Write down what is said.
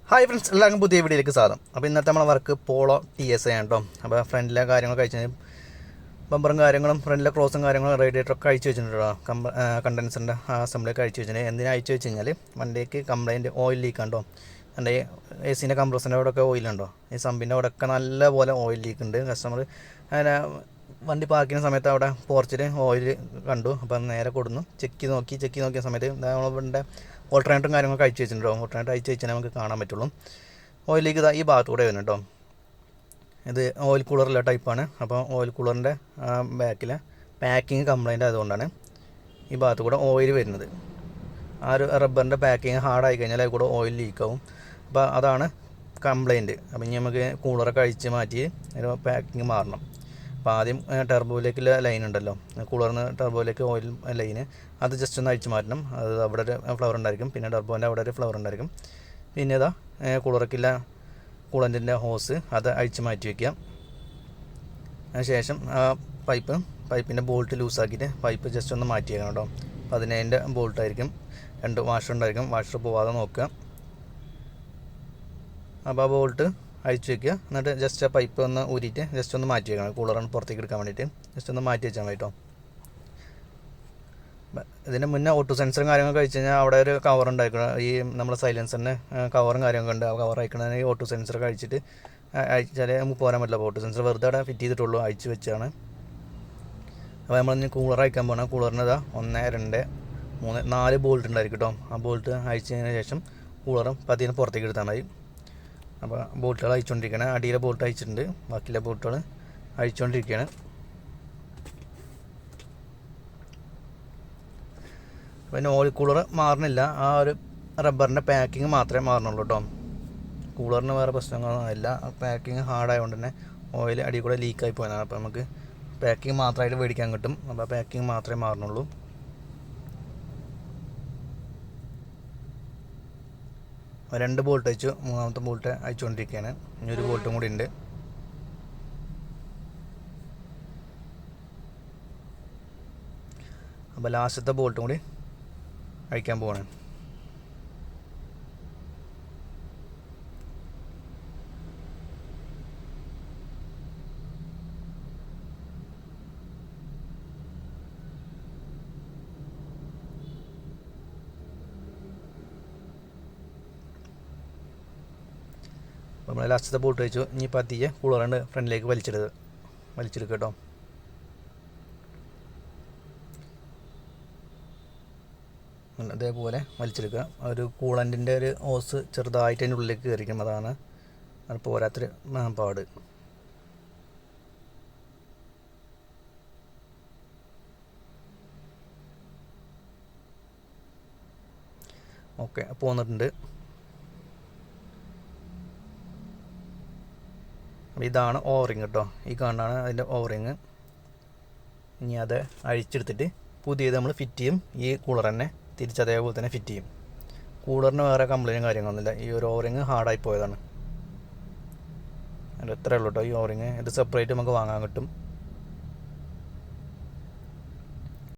Hi friends, എല്ലാവർക്കും പുതിയ വീഡിയോയിലേക്ക് സ്വാഗതം. അപ്പോൾ ഇന്നത്തെ നമ്മളെ വർക്ക് പോളോ TSI ആണ് കേട്ടോ. അപ്പോൾ ഫ്രണ്ടിലെ കാര്യങ്ങൾ കഴിച്ച് ബമ്പറും കാര്യങ്ങളും ഫ്രണ്ടിലെ ക്രോസും കാര്യങ്ങളും റേഡിയേറ്ററൊക്കെ അഴിച്ചു വെച്ചിട്ടുണ്ട് കേട്ടോ. കണ്ടൻസറിൻ്റെ അസംബ്ലിയൊക്കെ അഴിച്ചു വെച്ചിട്ടുണ്ട്. എന്തിനാ അഴിച്ചു വെച്ച് കഴിഞ്ഞാൽ വണ്ടിക്ക് കംപ്ലയിൻറ്റ് ഓയിൽ ലീക്ക് ഉണ്ടോ, എൻ്റെ AC കംപ്രസറിൻ്റെ അവിടെയൊക്കെ ഓയിലുണ്ടോ, ഈ സമ്പിൻ്റെ അവിടെയൊക്കെ നല്ല പോലെ ഓയിൽ ലീക്ക് ഉണ്ട്. കസ്റ്റമർ അങ്ങനെ വണ്ടി പാർക്ക് ചെയ്യുന്ന സമയത്ത് അവിടെ പോർച്ചിൽ ഓയിൽ കണ്ടു. അപ്പം നേരെ കൊടുന്നു ചെക്ക് നോക്കിയ സമയത്ത് നമ്മളിവിടെ ഓൾട്ടർനേറ്ററും കാര്യങ്ങളൊക്കെ അഴിച്ചു വെച്ചിട്ടുണ്ടോ. ഓൾട്ടർനേറ്റർ അഴിച്ചു വെച്ചാൽ നമുക്ക് കാണാൻ പറ്റുള്ളൂ. ഓയിൽ ലീക്ക് ഈ ഭാഗത്ത് കൂടെ വരുന്നു കേട്ടോ. ഇത് ഓയിൽ കൂളറുള്ള ടൈപ്പാണ്. അപ്പോൾ ഓയിൽ കൂളറിൻ്റെ ബാക്കിലെ പാക്കിങ് കംപ്ലൈൻറ്റ് ആയതുകൊണ്ടാണ് ഈ ഭാഗത്ത് കൂടെ ഓയിൽ വരുന്നത്. ആ ഒരു റബ്ബറിൻ്റെ പാക്കിങ് ഹാർഡായി കഴിഞ്ഞാൽ അതിൽ കൂടെ ഓയിൽ ലീക്കാവും. അപ്പോൾ അതാണ് കംപ്ലൈൻറ്റ്. അപ്പം ഇനി നമുക്ക് കൂളറൊക്കെ അഴിച്ച് മാറ്റി അതിന് പാക്കിങ് മാറണം. അപ്പോൾ ആദ്യം ടെർബോയിലേക്കുള്ള ലൈൻ ഉണ്ടല്ലോ, കൂളറിന് ടെർബോയിലേക്ക് ഓയിൽ ലൈന്, അത് ജസ്റ്റ് ഒന്ന് അഴിച്ച് മാറ്റണം. അത് അവിടെ ഒരു ഫ്ലവർ ഉണ്ടായിരിക്കും, പിന്നെ ടെർബോൻ്റെ അവിടെ ഒരു ഫ്ലവർ ഉണ്ടായിരിക്കും. പിന്നെ ഇതാ കൂളറക്കില്ല കൂളൻറ്റിൻ്റെ ഹോസ് അത് അഴിച്ച് മാറ്റി വയ്ക്കുക. അതിനുശേഷം പൈപ്പിൻ്റെ ബോൾട്ട് ലൂസാക്കിയിട്ട് പൈപ്പ് ജസ്റ്റ് ഒന്ന് മാറ്റി വയ്ക്കണം കേട്ടോ. 15 ബോൾട്ടായിരിക്കും, 2 വാഷർ ഉണ്ടായിരിക്കും. വാഷർ പോവാതെ നോക്കുക. അപ്പോൾ ആ ബോൾട്ട് അഴിച്ചു വയ്ക്കുക. എന്നിട്ട് ജസ്റ്റ് ആ പൈപ്പ് ഒന്ന് ഊരിയിട്ട് ജസ്റ്റ് ഒന്ന് മാറ്റി വയ്ക്കണം. കൂളറാണ് പുറത്തേക്ക് എടുക്കാൻ വേണ്ടിയിട്ട് ജസ്റ്റ് ഒന്ന് മാറ്റി വെച്ചാൽ മതി കേട്ടോ. ഇതിന് മുന്നേ ഓട്ടോ സെൻസറും കാര്യങ്ങളൊക്കെ കഴിച്ച് കഴിഞ്ഞാൽ അവിടെ ഒരു കവർ ഉണ്ടായിരിക്കണം. ഈ നമ്മുടെ സൈലൻസറിന് കവറും കാര്യങ്ങളൊക്കെ ഉണ്ട്. ആ കവർ അയക്കണതിന് ഈ ഓട്ടോ സെൻസർ കഴിച്ചിട്ട് അയച്ചാൽ നമുക്ക് പോരാൻ പറ്റില്ല. ഓട്ടോ സെൻസർ വെറുതെ അവിടെ ഫിറ്റ് ചെയ്തിട്ടുള്ളൂ, അയച്ചു വെച്ചാണ്. അപ്പോൾ നമ്മൾ കൂളർ അയക്കാൻ പോകണം. കൂളറിന് ഇതാ 1 2 3 4 ബോൾട്ട് ഉണ്ടായിരിക്കും കേട്ടോ. ആ ബോൾട്ട് അയച്ചതിന് ശേഷം കൂളറും പതിയെ പുറത്തേക്ക് എടുത്താൽ മതി. അപ്പോൾ ബോൾട്ടുകൾ അയച്ചുകൊണ്ടിരിക്കുകയാണ്. അടിയിലെ ബോൾട്ട് അയച്ചിട്ടുണ്ട്, ബാക്കിയുള്ള ബോൾട്ടുകൾ അഴിച്ചുകൊണ്ടിരിക്കുകയാണ്. പിന്നെ ഓയിൽ കൂളർ മാറുന്നില്ല, ആ ഒരു റബ്ബറിൻ്റെ പാക്കിങ് മാത്രമേ മാറണുള്ളൂ കേട്ടോ. കൂളറിന് വേറെ പ്രശ്നങ്ങളൊന്നും ഇല്ല. പാക്കിങ് ഹാർഡായതുകൊണ്ട് തന്നെ ഓയിൽ അടി കൂടെ ലീക്കായി പോയതാണ്. അപ്പോൾ നമുക്ക് പാക്കിങ് മാത്രമായിട്ട് മേടിക്കാൻ കിട്ടും. അപ്പോൾ പാക്കിങ് മാത്രമേ മാറണുള്ളൂ. രണ്ട് ബോൾട്ട് അയച്ചു, മൂന്നാമത്തെ ബോൾട്ട് അയച്ചുകൊണ്ടിരിക്കുകയാണ്. ഇനി ഒരു ബോൾട്ടും കൂടി ഉണ്ട്. അപ്പോൾ ലാസ്റ്റത്തെ ബോൾട്ടും കൂടി അഴിക്കാൻ പോവാണ്. അപ്പോൾ നമ്മൾ ലാസ്റ്റത്തെ ബോൾട്ട് വെച്ചു. ഇനി പതിയെ കൂളറിൻ്റെ ഫ്രണ്ടിലേക്ക് വലിച്ചെടുക്കുക കേട്ടോ. അതേപോലെ വലിച്ചെടുക്കുക. ഒരു കൂളൻറ്റിൻ്റെ ഒരു ഓസ് ചെറുതായിട്ട് അതിൻ്റെ ഉള്ളിലേക്ക് കയറിക്കും. അതാണ് അത് പോരാത്തൊരു പാട്. ഓക്കെ, പോന്നിട്ടുണ്ട്. അപ്പോൾ ഇതാണ് ഓവറിങ് കേട്ടോ. ഈ കാണാണ് അതിൻ്റെ ഓവറിങ്. ഇനി അത് അഴിച്ചെടുത്തിട്ട് പുതിയത് നമ്മൾ ഫിറ്റ് ചെയ്യും. ഈ കൂളർ തന്നെ തിരിച്ചതേപോലെ തന്നെ ഫിറ്റ് ചെയ്യും. കൂളറിന് വേറെ കംപ്ലൈൻറ്റും കാര്യങ്ങളൊന്നുമില്ല. ഈ ഒരു ഓവറിങ് ഹാർഡായി പോയതാണ്. അത് എത്രയേ ഉള്ളൂ കേട്ടോ ഈ ഓവറിങ്. ഇത് സെപ്പറേറ്റ് നമുക്ക് വാങ്ങാൻ കിട്ടും.